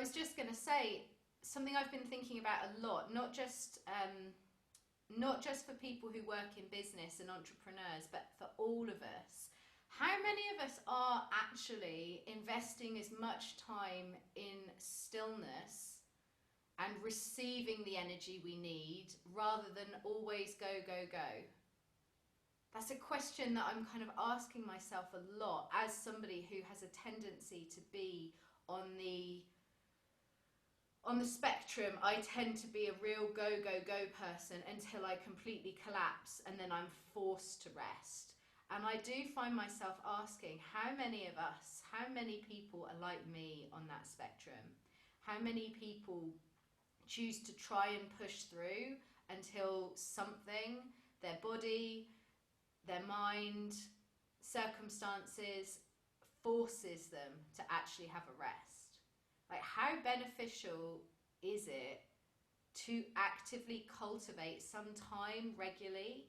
was just going to say something I've been thinking about a lot, not just for people who work in business and entrepreneurs, but for all of us. How many of us are actually investing as much time in stillness and receiving the energy we need rather than always go, go, go? That's a question that I'm kind of asking myself a lot as somebody who has a tendency to be on the spectrum. I tend to be a real go, go, go person until I completely collapse, and then I'm forced to rest. And I do find myself asking, how many of us, how many people are like me on that spectrum? How many people choose to try and push through until something, their body, their mind, circumstances, forces them to actually have a rest? Like, how beneficial is it to actively cultivate some time regularly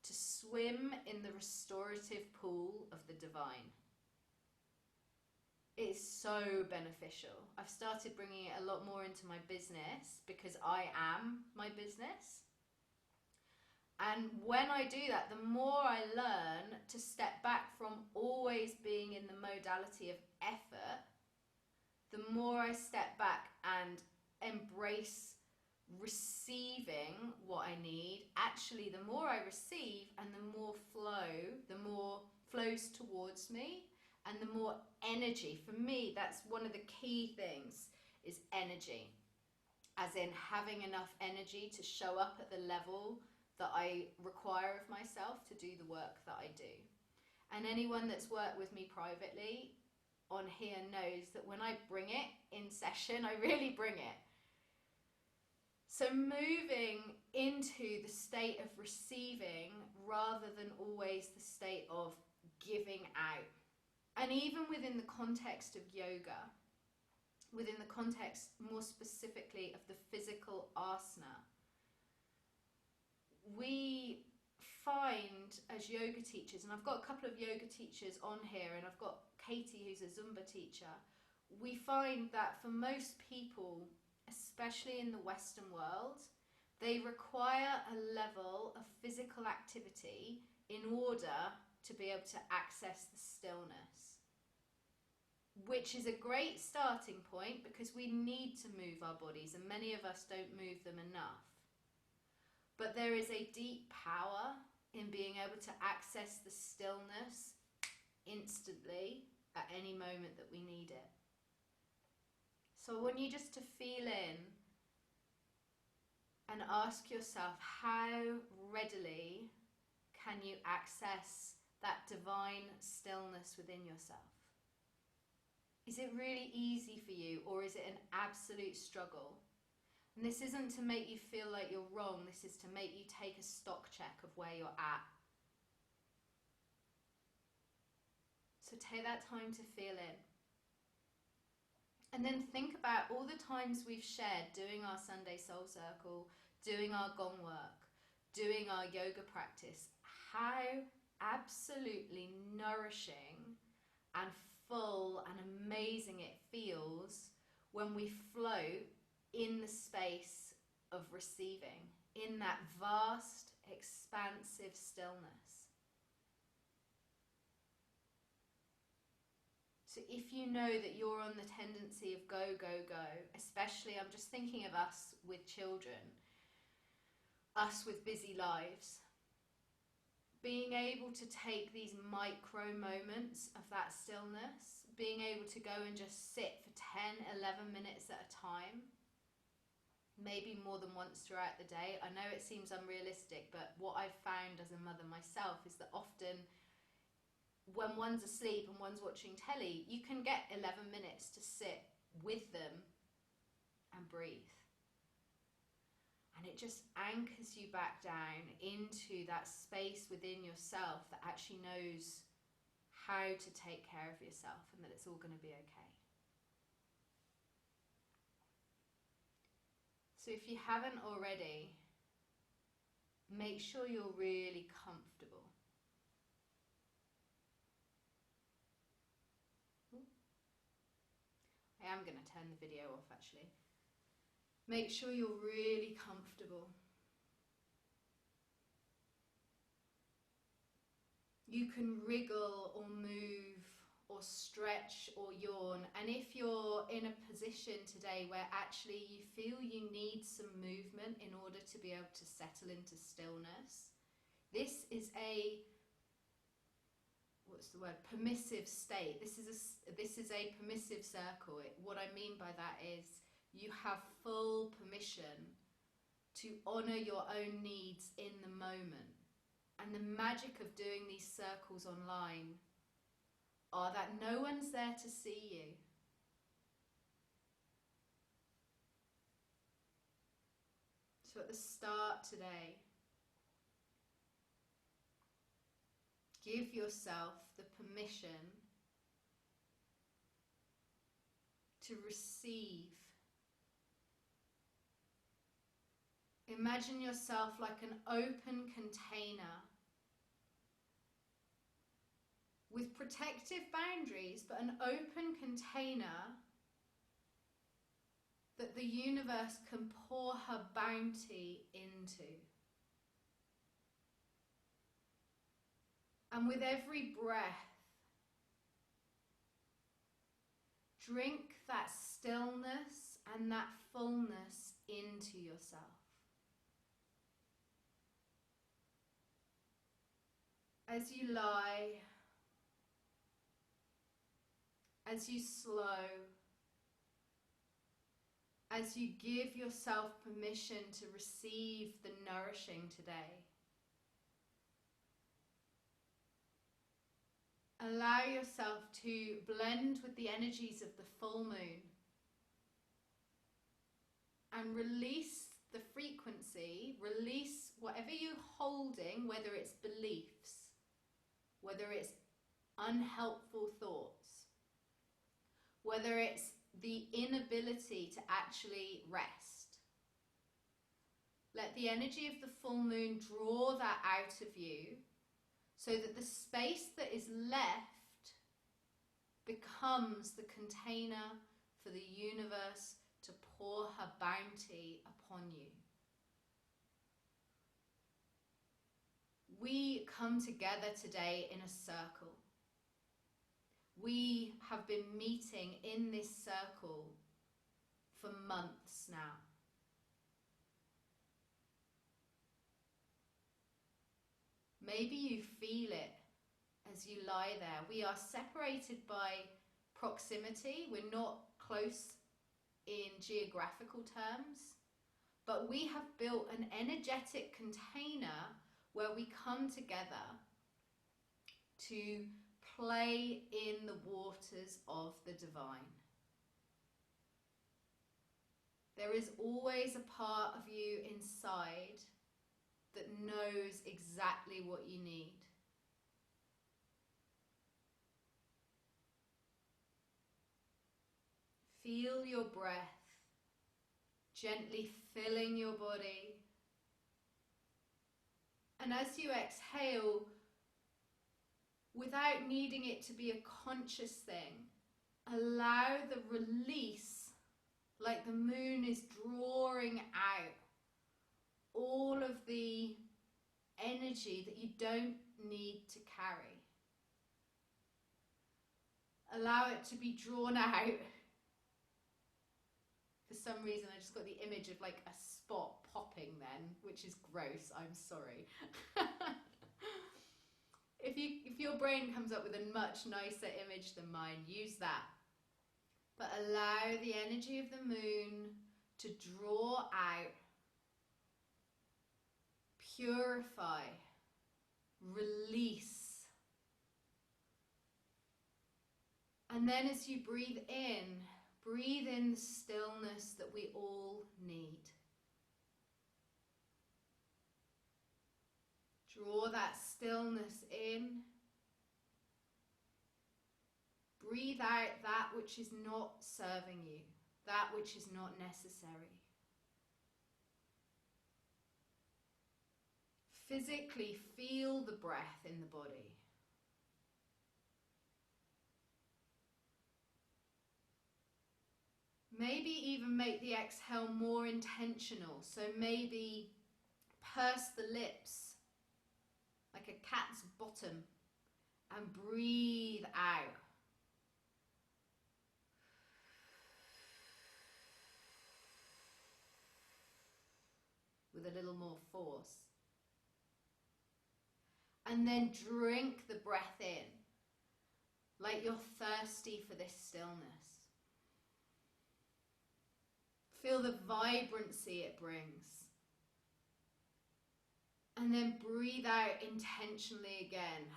to swim in the restorative pool of the divine? It is so beneficial. I've started bringing it a lot more into my business because I am my business. And when I do that, the more I learn to step back from always being in the modality of effort, the more I step back and embrace receiving what I need. Actually, the more I receive and the more flows towards me, and the more energy. For me, that's one of the key things, is energy. As in having enough energy to show up at the level that I require of myself to do the work that I do. And anyone that's worked with me privately on here knows that when I bring it in session, I really bring it. So moving into the state of receiving rather than always the state of giving out. And even within the context of yoga, within the context more specifically of the physical asana, we find as yoga teachers, and I've got a couple of yoga teachers on here, and I've got Katie who's a Zumba teacher, we find that for most people, especially in the Western world, they require a level of physical activity in order to be able to access the stillness, which is a great starting point because we need to move our bodies, and many of us don't move them enough. But there is a deep power in being able to access the stillness instantly at any moment that we need it. So I want you just to feel in and ask yourself, how readily can you access that divine stillness within yourself? Is it really easy for you, or is it an absolute struggle? And this isn't to make you feel like you're wrong, this is to make you take a stock check of where you're at. So take that time to feel in. And then think about all the times we've shared doing our Sunday Soul Circle, doing our gong work, doing our yoga practice, how absolutely nourishing and full and amazing it feels when we float in the space of receiving, in that vast, expansive stillness. So if you know that you're on the tendency of go, go, go, especially I'm just thinking of us with children, us with busy lives, being able to take these micro moments of that stillness, being able to go and just sit for 10, 11 minutes at a time, maybe more than once throughout the day. I know it seems unrealistic, but what I've found as a mother myself is that often when one's asleep and one's watching telly, you can get 11 minutes to sit with them and breathe. And it just anchors you back down into that space within yourself that actually knows how to take care of yourself and that it's all going to be okay. So if you haven't already, make sure you're really comfortable. I am going to turn the video off actually. Make sure you're really comfortable. You can wriggle or move or stretch or yawn, and if you're in a position today where actually you feel you need some movement in order to be able to settle into stillness, this is a, what's the word, permissive state. This is a permissive circle. What I mean by that is you have full permission to honor your own needs in the moment. And the magic of doing these circles online are that no one's there to see you. So at the start today, give yourself the permission to receive. Imagine yourself like an open container with protective boundaries, but an open container that the universe can pour her bounty into. And with every breath, drink that stillness and that fullness into yourself. As you lie, as you slow, as you give yourself permission to receive the nourishing today, allow yourself to blend with the energies of the full moon and release the frequency, release whatever you're holding, whether it's beliefs, whether it's unhelpful thoughts, whether it's the inability to actually rest. Let the energy of the full moon draw that out of you so that the space that is left becomes the container for the universe to pour her bounty upon you. We come together today in a circle. We have been meeting in this circle for months now. Maybe you feel it as you lie there. We are separated by proximity. We're not close in geographical terms, but we have built an energetic container where we come together to play in the waters of the divine. There is always a part of you inside that knows exactly what you need. Feel your breath gently filling your body. And as you exhale, without needing it to be a conscious thing, allow the release, like the moon is drawing out all of the energy that you don't need to carry. Allow it to be drawn out. For some reason, I just got the image of like a spot popping then, which is gross, I'm sorry. If your brain comes up with a much nicer image than mine, use that. But allow the energy of the moon to draw out, purify, release. And then as you breathe in the stillness that we all need. Draw that stillness in. Breathe out that which is not serving you, that which is not necessary. Physically feel the breath in the body. Maybe even make the exhale more intentional. So maybe purse the lips like a cat's bottom and breathe out. With a little more force. And then drink the breath in, like you're thirsty for this stillness. Feel the vibrancy it brings. And then breathe out intentionally again.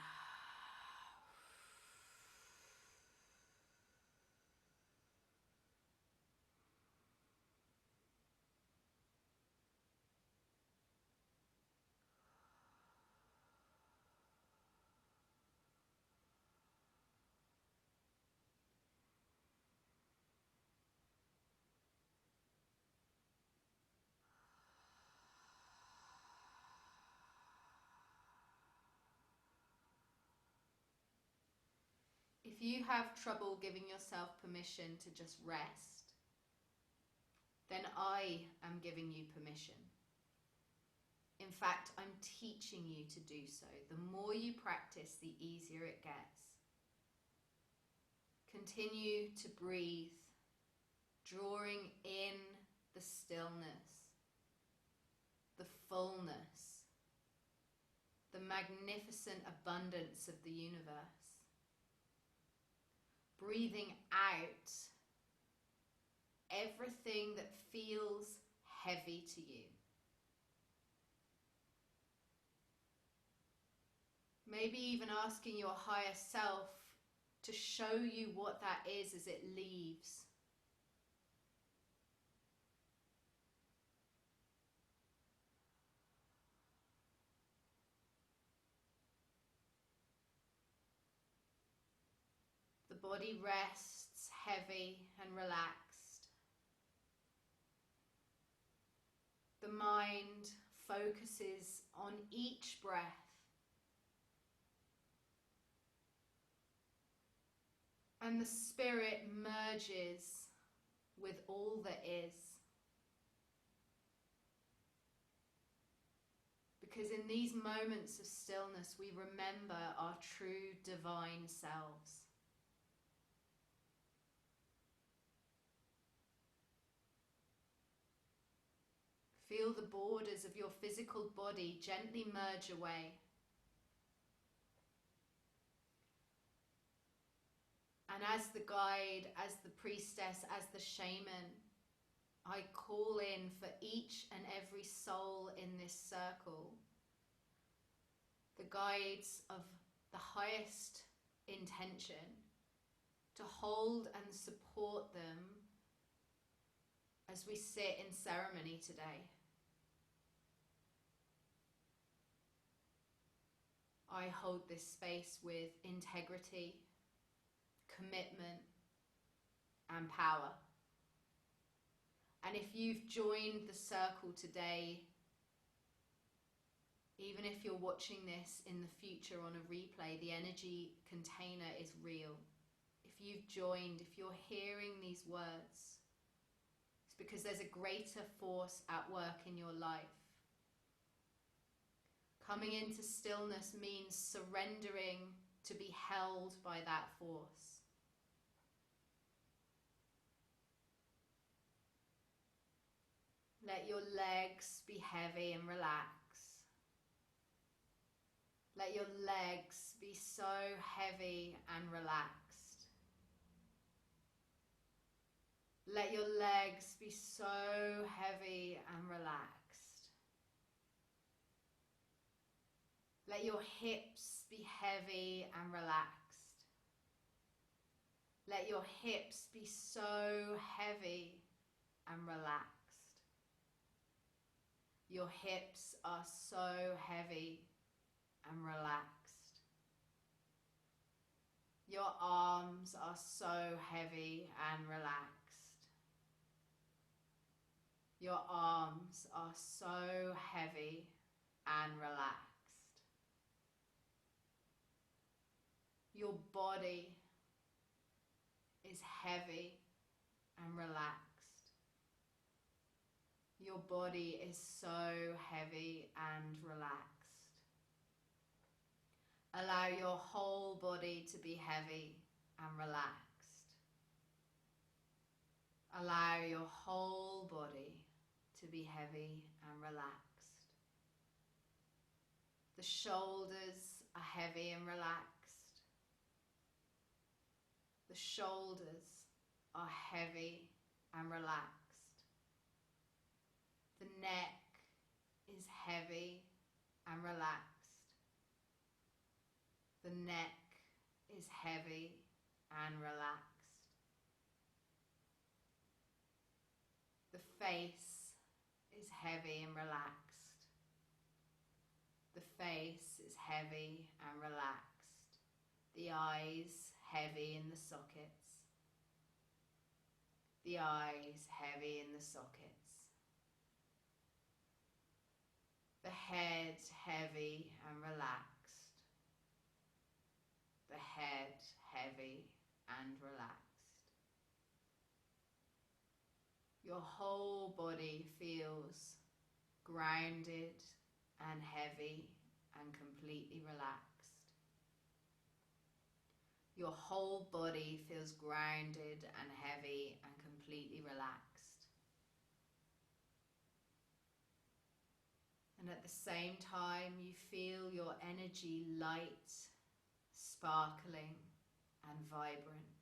If you have trouble giving yourself permission to just rest, then I am giving you permission. In fact, I'm teaching you to do so. The more you practice, the easier it gets. Continue to breathe, drawing in the stillness, the fullness, the magnificent abundance of the universe. Breathing out everything that feels heavy to you. Maybe even asking your higher self to show you what that is as it leaves. The body rests heavy and relaxed. The mind focuses on each breath. And the spirit merges with all that is. Because in these moments of stillness, we remember our true divine selves. Feel the borders of your physical body gently merge away. And as the guide, as the priestess, as the shaman, I call in for each and every soul in this circle, the guides of the highest intention, to hold and support them as we sit in ceremony today. I hold this space with integrity, commitment, and power. And if you've joined the circle today, even if you're watching this in the future on a replay, the energy container is real. If you've joined, if you're hearing these words, it's because there's a greater force at work in your life. Coming into stillness means surrendering to be held by that force. Let your legs be heavy and relax. Let your legs be so heavy and relaxed. Let your legs be so heavy and relaxed. Let your hips be heavy and relaxed. Let your hips be so heavy and relaxed. Your hips are so heavy and relaxed. Your arms are so heavy and relaxed. Your arms are so heavy and relaxed. Your body is heavy and relaxed. Your body is so heavy and relaxed. Allow your whole body to be heavy and relaxed. Allow your whole body to be heavy and relaxed. The shoulders are heavy and relaxed. The shoulders are heavy and relaxed. The neck is heavy and relaxed. The neck is heavy and relaxed. The face is heavy and relaxed. The face is heavy and relaxed. The eyes heavy in the sockets. The eyes heavy in the sockets. The head heavy and relaxed. The head heavy and relaxed. Your whole body feels grounded and heavy and completely relaxed. Your whole body feels grounded and heavy and completely relaxed. And at the same time, you feel your energy light, sparkling, and vibrant.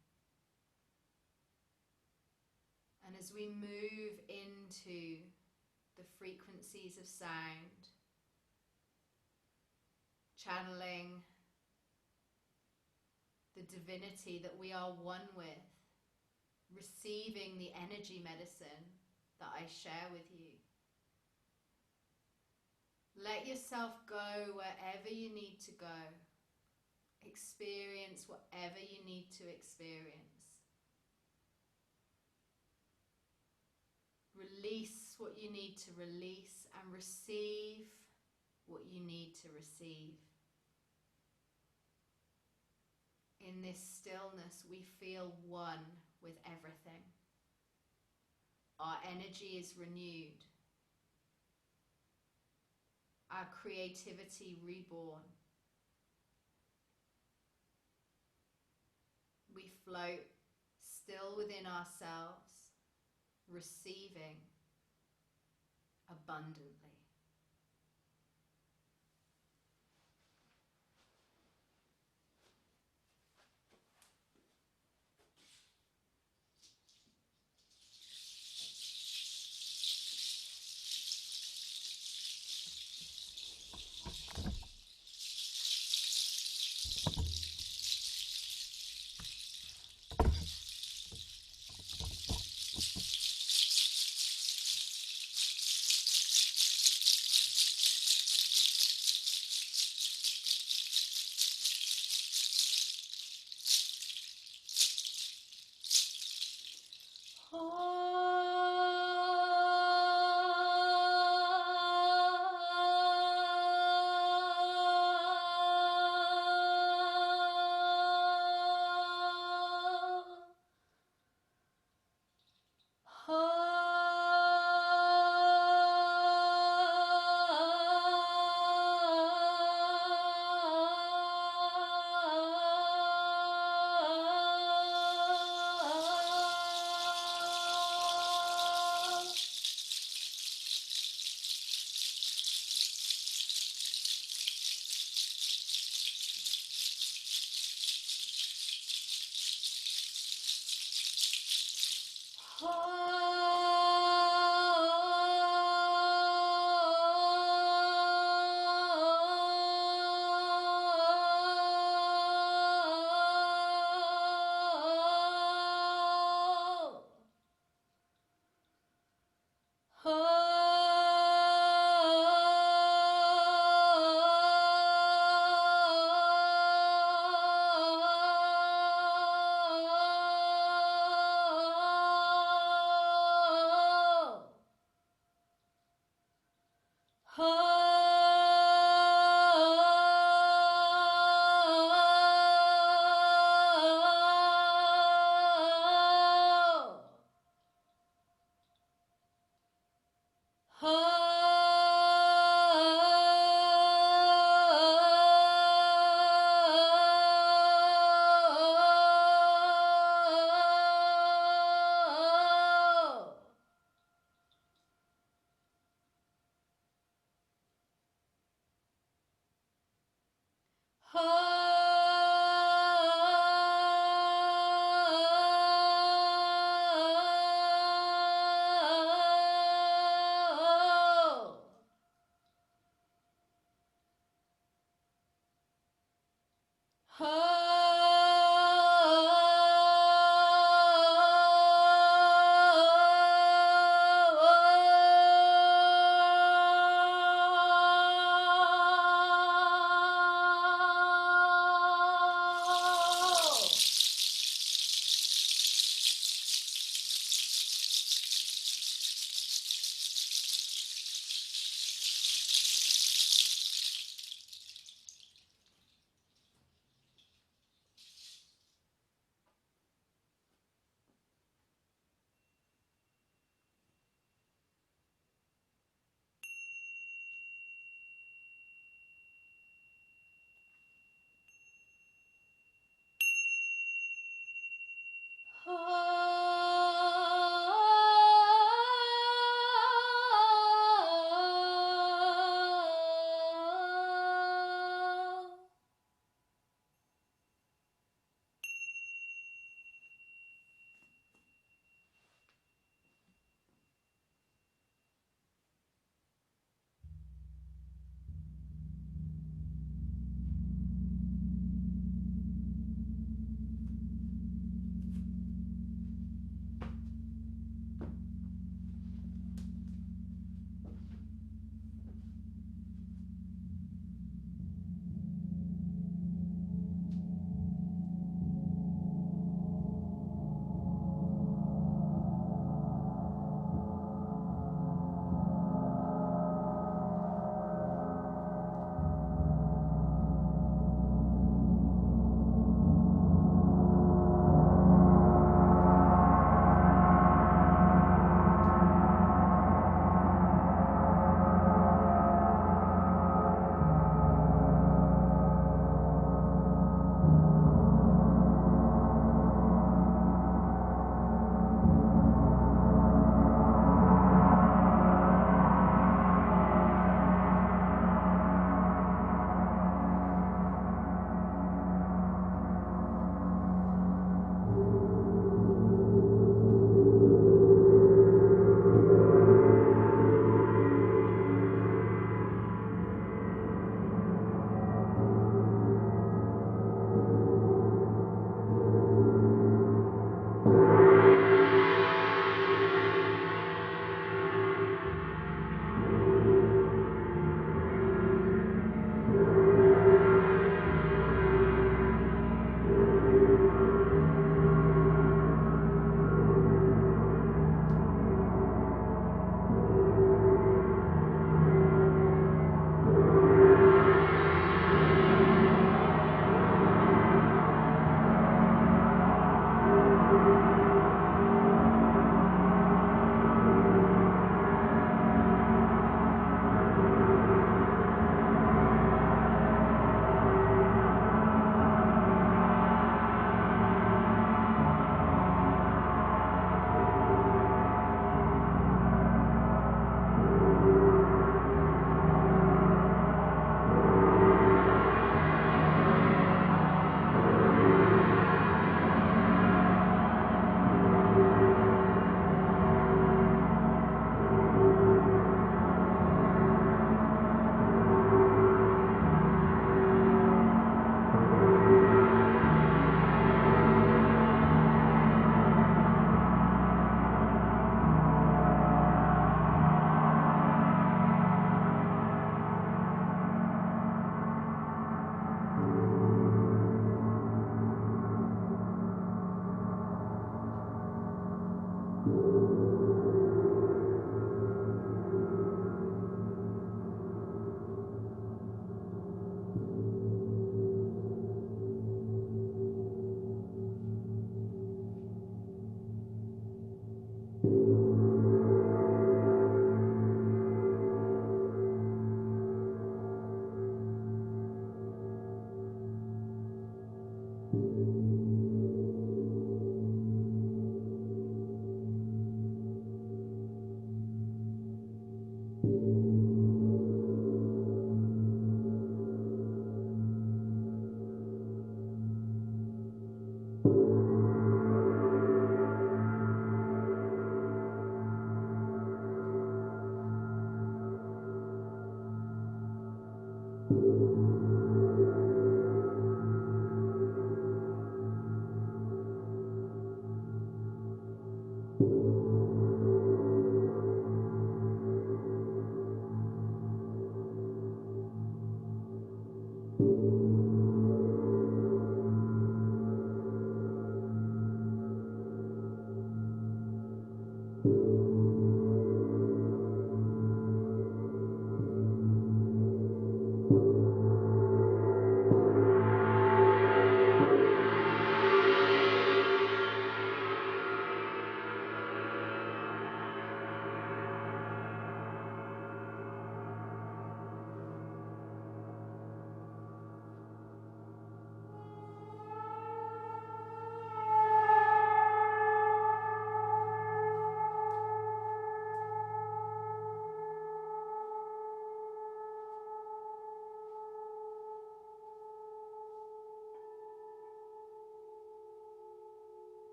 And as we move into the frequencies of sound, channeling the divinity that we are one with, receiving the energy medicine that I share with you. Let yourself go wherever you need to go. Experience whatever you need to experience. Release what you need to release and receive what you need to receive. In this stillness, we feel one with everything. Our energy is renewed. Our creativity reborn. We float still within ourselves, receiving abundantly.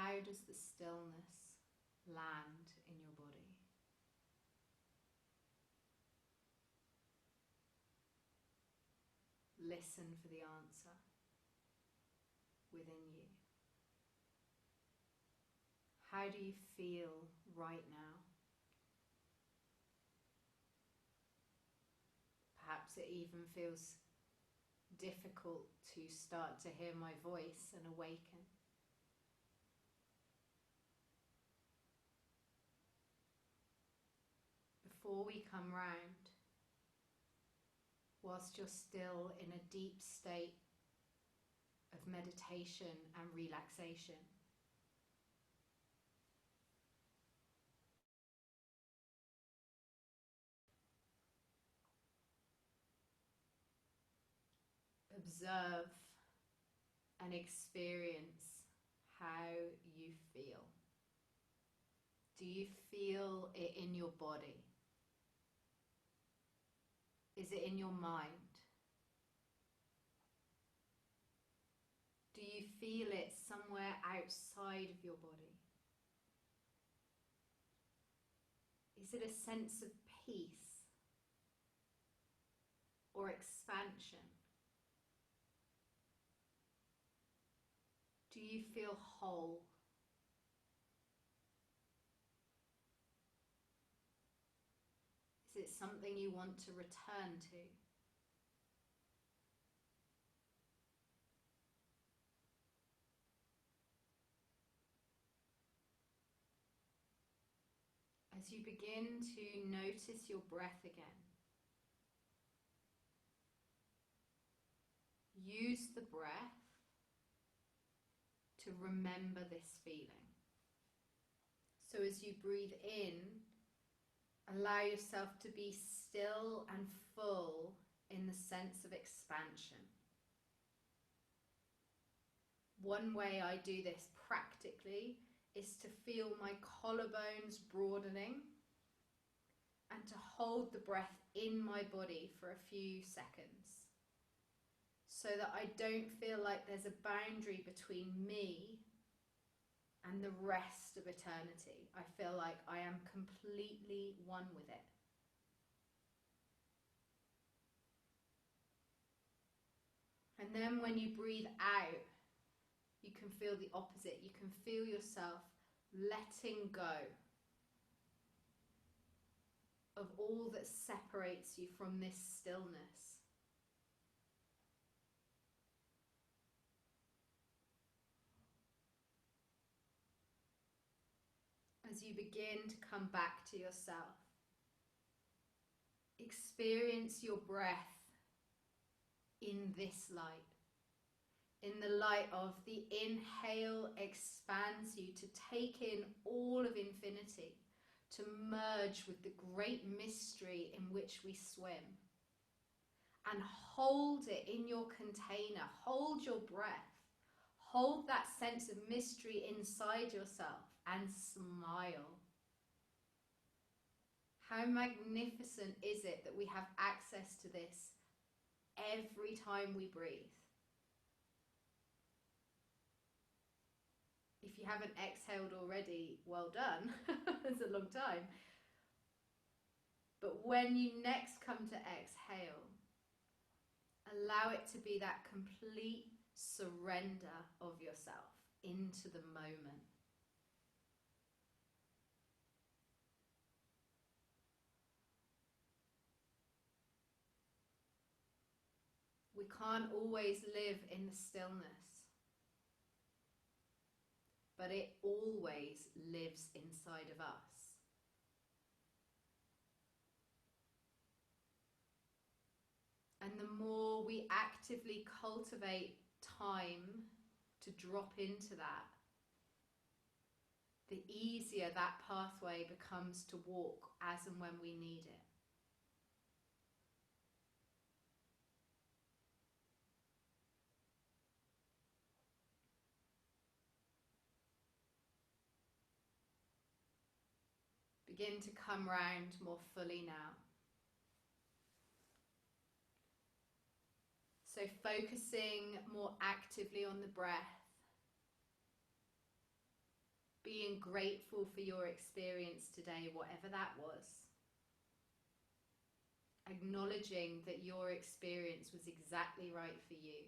How does the stillness land in your body? Listen for the answer within you. How do you feel right now? Perhaps it even feels difficult to start to hear my voice and awaken. Before we come round, whilst you're still in a deep state of meditation and relaxation, observe and experience how you feel. Do you feel it in your body? Is it in your mind? Do you feel it somewhere outside of your body? Is it a sense of peace or expansion? Do you feel whole? Is it something you want to return to? As you begin to notice your breath again, use the breath to remember this feeling. So as you breathe in, allow yourself to be still and full in the sense of expansion. One way I do this practically is to feel my collarbones broadening and to hold the breath in my body for a few seconds so that I don't feel like there's a boundary between me and the rest of eternity. I feel like I am completely one with it. And then when you breathe out, you can feel the opposite. You can feel yourself letting go of all that separates you from this stillness. As you begin to come back to yourself, experience your breath in this light. In the light of the inhale expands you to take in all of infinity, to merge with the great mystery in which we swim. And hold it in your container, hold your breath, hold that sense of mystery inside yourself and smile. How magnificent is it that we have access to this every time we breathe? If you haven't exhaled already, well done. It's a long time. But when you next come to exhale, allow it to be that complete surrender of yourself into the moment. We can't always live in the stillness, but it always lives inside of us. And the more we actively cultivate time to drop into that, the easier that pathway becomes to walk as and when we need it. Begin to come round more fully now. So focusing more actively on the breath. Being grateful for your experience today, whatever that was. Acknowledging that your experience was exactly right for you.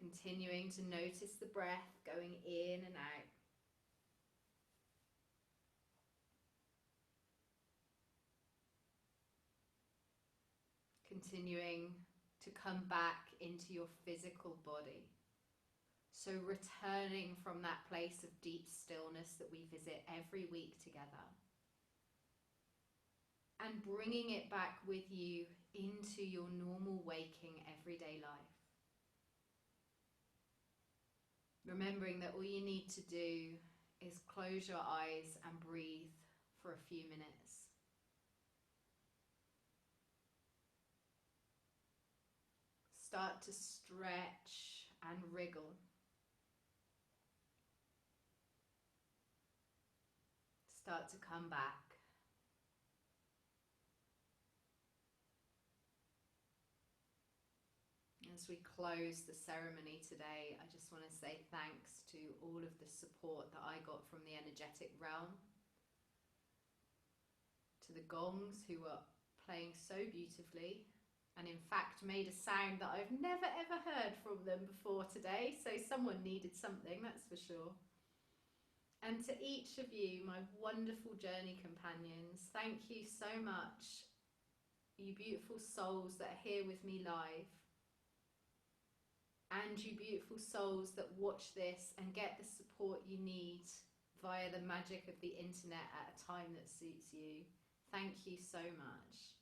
Continuing to notice the breath going in and out. Continuing to come back into your physical body. So returning from that place of deep stillness that we visit every week together. And bringing it back with you into your normal waking everyday life. Remembering that all you need to do is close your eyes and breathe for a few minutes. Start to stretch and wriggle. Start to come back. As we close the ceremony today, I just want to say thanks to all of the support that I got from the energetic realm, to the gongs who were playing so beautifully and in fact made a sound that I've never ever heard from them before today, so someone needed something, that's for sure. And to each of you, my wonderful journey companions, thank you so much, you beautiful souls that are here with me live. And you beautiful souls that watch this and get the support you need via the magic of the internet at a time that suits you. Thank you so much.